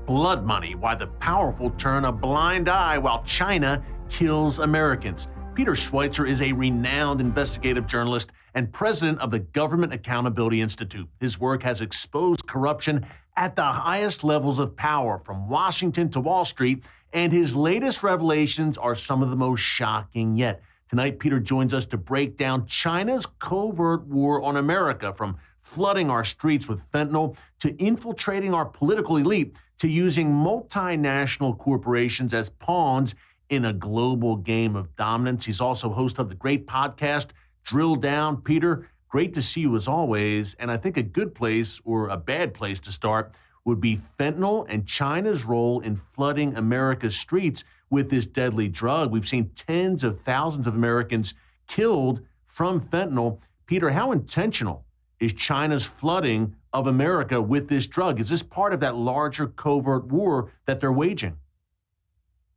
Blood Money, Why the Powerful Turn a Blind Eye While China Kills Americans. Peter Schweizer is a renowned investigative journalist and president of the Government Accountability Institute. His work has exposed corruption at the highest levels of power, from Washington to Wall Street, and his latest revelations are some of the most shocking yet. Tonight, Peter joins us to break down China's covert war on America, from flooding our streets with fentanyl to infiltrating our political elite to using multinational corporations as pawns in a global game of dominance. He's also host of the great podcast, Drilldown. Peter, great to see you as always. And I think a good place or a bad place to start would be fentanyl and China's role in flooding America's streets with this deadly drug. We've seen tens of thousands of Americans killed from fentanyl. Peter, how intentional is China's flooding of America with this drug? Is this part of that larger covert war that they're waging?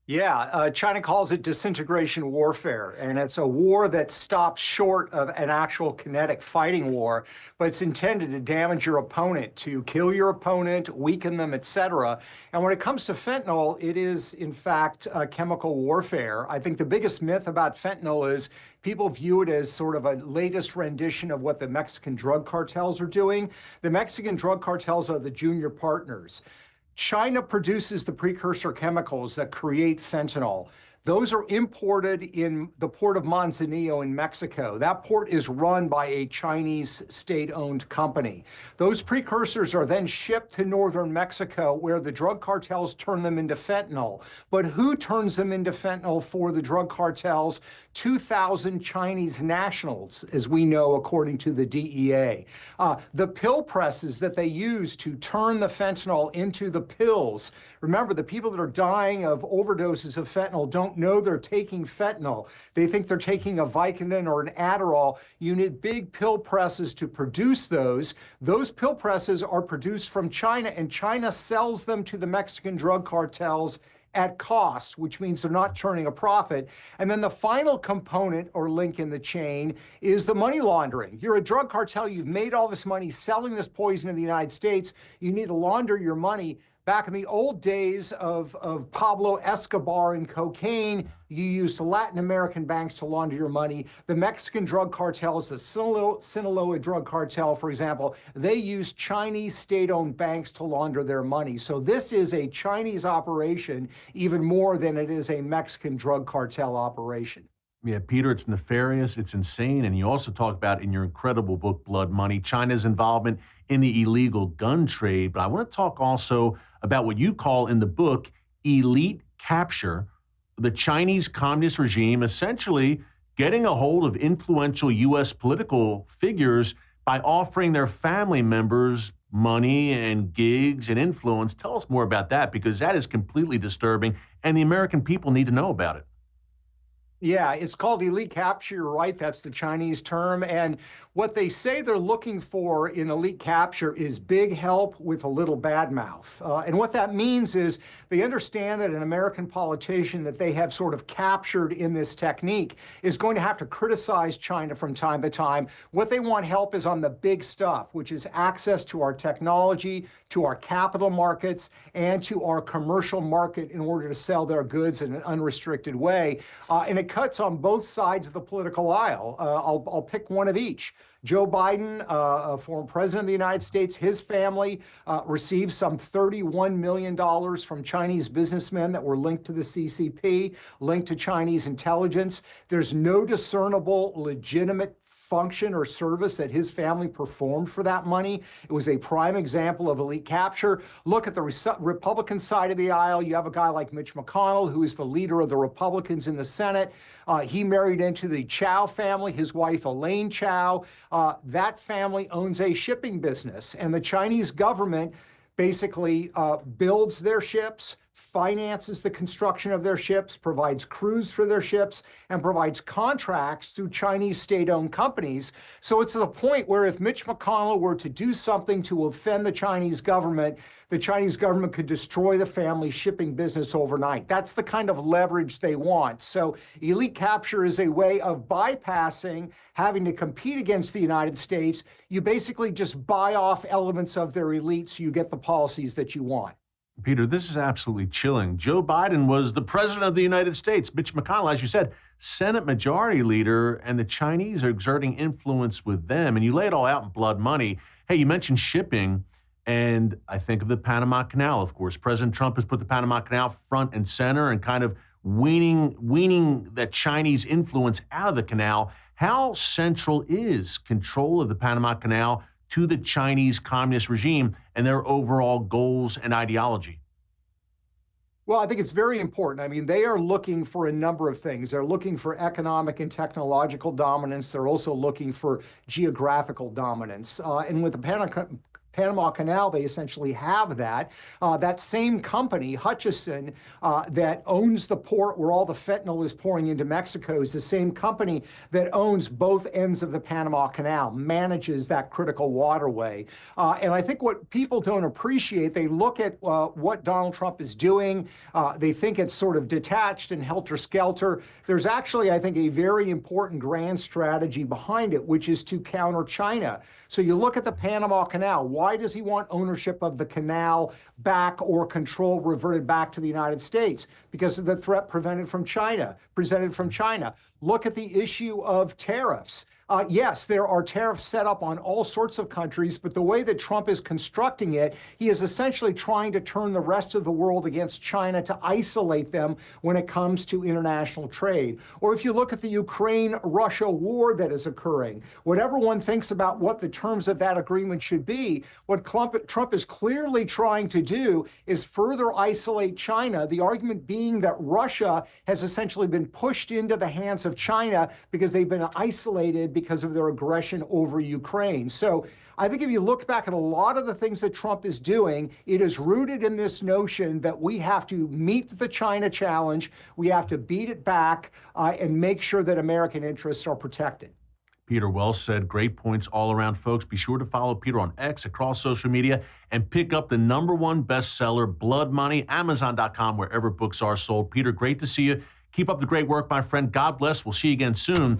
Yeah, China calls it disintegration warfare, and it's a war that stops short of an actual kinetic fighting war, but it's intended to damage your opponent, to kill your opponent, weaken them, etc. And when it comes to fentanyl, it is, in fact, chemical warfare. I think the biggest myth about fentanyl is people view it as sort of a latest rendition of what the Mexican drug cartels are doing. The Mexican drug cartels are the junior partners. China produces the precursor chemicals that create fentanyl. Those are imported in the port of Manzanillo in Mexico. That port is run by a Chinese state-owned company. Those precursors are then shipped to northern Mexico, where the drug cartels turn them into fentanyl. But who turns them into fentanyl for the drug cartels? 2,000 Chinese nationals, as we know, according to the DEA. The pill presses that they use to turn the fentanyl into the pills. Remember, the people that are dying of overdoses of fentanyl don't know they're taking fentanyl. They think they're taking a Vicodin or an Adderall. You need big pill presses to produce those. Those pill presses are produced from China, and China sells them to the Mexican drug cartels at cost, which means they're not turning a profit. And then the final component or link in the chain is the money laundering. You're a drug cartel. You've made all this money selling this poison in the United States. You need to launder your money. Back in the old days of Pablo Escobar and cocaine, you used Latin American banks to launder your money. The Mexican drug cartels, the Sinaloa drug cartel, for example, they use Chinese state-owned banks to launder their money. So this is a Chinese operation even more than it is a Mexican drug cartel operation. Yeah, Peter, it's nefarious, it's insane. And you also talk about in your incredible book, Blood Money, China's involvement in the illegal gun trade. But I want to talk also about what you call in the book elite capture, the Chinese communist regime essentially getting a hold of influential U.S. political figures by offering their family members money and gigs and influence. Tell us more about that, because that is completely disturbing, and the American people need to know about it. Yeah, it's called elite capture, you're right? That's the Chinese term. And what they say they're looking for in elite capture is big help with a little bad mouth. And what that means is they understand that an American politician that they have sort of captured in this technique is going to have to criticize China from time to time. What they want help is on the big stuff, which is access to our technology, to our capital markets, and to our commercial market in order to sell their goods in an unrestricted way. And it cuts on both sides of the political aisle. I'll pick one of each. Joe Biden, a former president of the United States, his family received some $31 million from Chinese businessmen that were linked to the CCP, linked to Chinese intelligence. There's no discernible, legitimate function or service that his family performed for that money. It was a prime example of elite capture. Look at the Republican side of the aisle. You have a guy like Mitch McConnell, who is the leader of the Republicans in the Senate. He married into the Chow family, his wife Elaine Chow. That family owns a shipping business, and the Chinese government basically builds their ships, finances the construction of their ships, provides crews for their ships, and provides contracts through Chinese state-owned companies. So it's to the point where if Mitch McConnell were to do something to offend the Chinese government could destroy the family's shipping business overnight. That's the kind of leverage they want. So elite capture is a way of bypassing having to compete against the United States. You basically just buy off elements of their elite so you get the policies that you want. Peter, this is absolutely chilling. Joe Biden was the president of the United States. Mitch McConnell, as you said, Senate Majority Leader, and the Chinese are exerting influence with them. And you lay it all out in blood money. Hey, you mentioned shipping, and I think of the Panama Canal, of course. President Trump has put the Panama Canal front and center and kind of weaning that Chinese influence out of the canal. How central is control of the Panama Canal to the Chinese communist regime and their overall goals and ideology? Well, I think it's very important. I mean, they are looking for a number of things. They're looking for economic and technological dominance. They're also looking for geographical dominance. And with the Panama Canal, they essentially have that. That same company, Hutchison, that owns the port where all the fentanyl is pouring into Mexico, is the same company that owns both ends of the Panama Canal, manages that critical waterway. And I think what people don't appreciate, they look at what Donald Trump is doing. They think it's sort of detached and helter-skelter. There's actually, I think, a very important grand strategy behind it, which is to counter China. So you look at the Panama Canal. Why does he want ownership of the canal back or control reverted back to the United States? Because of the threat presented from China. Look at the issue of tariffs. Yes, there are tariffs set up on all sorts of countries, but the way that Trump is constructing it, he is essentially trying to turn the rest of the world against China to isolate them when it comes to international trade. Or if you look at the Ukraine-Russia war that is occurring, whatever one thinks about what the terms of that agreement should be, what Trump is clearly trying to do is further isolate China, the argument being that Russia has essentially been pushed into the hands of China because they've been isolated because of their aggression over Ukraine. So I think if you look back at a lot of the things that Trump is doing, it is rooted in this notion that we have to meet the China challenge, we have to beat it back, and make sure that American interests are protected. Peter, well said. Great points all around, folks. Be sure to follow Peter on X, across social media, and pick up the #1 bestseller, Blood Money, Amazon.com, wherever books are sold. Peter, great to see you. Keep up the great work, my friend. God bless. We'll see you again soon.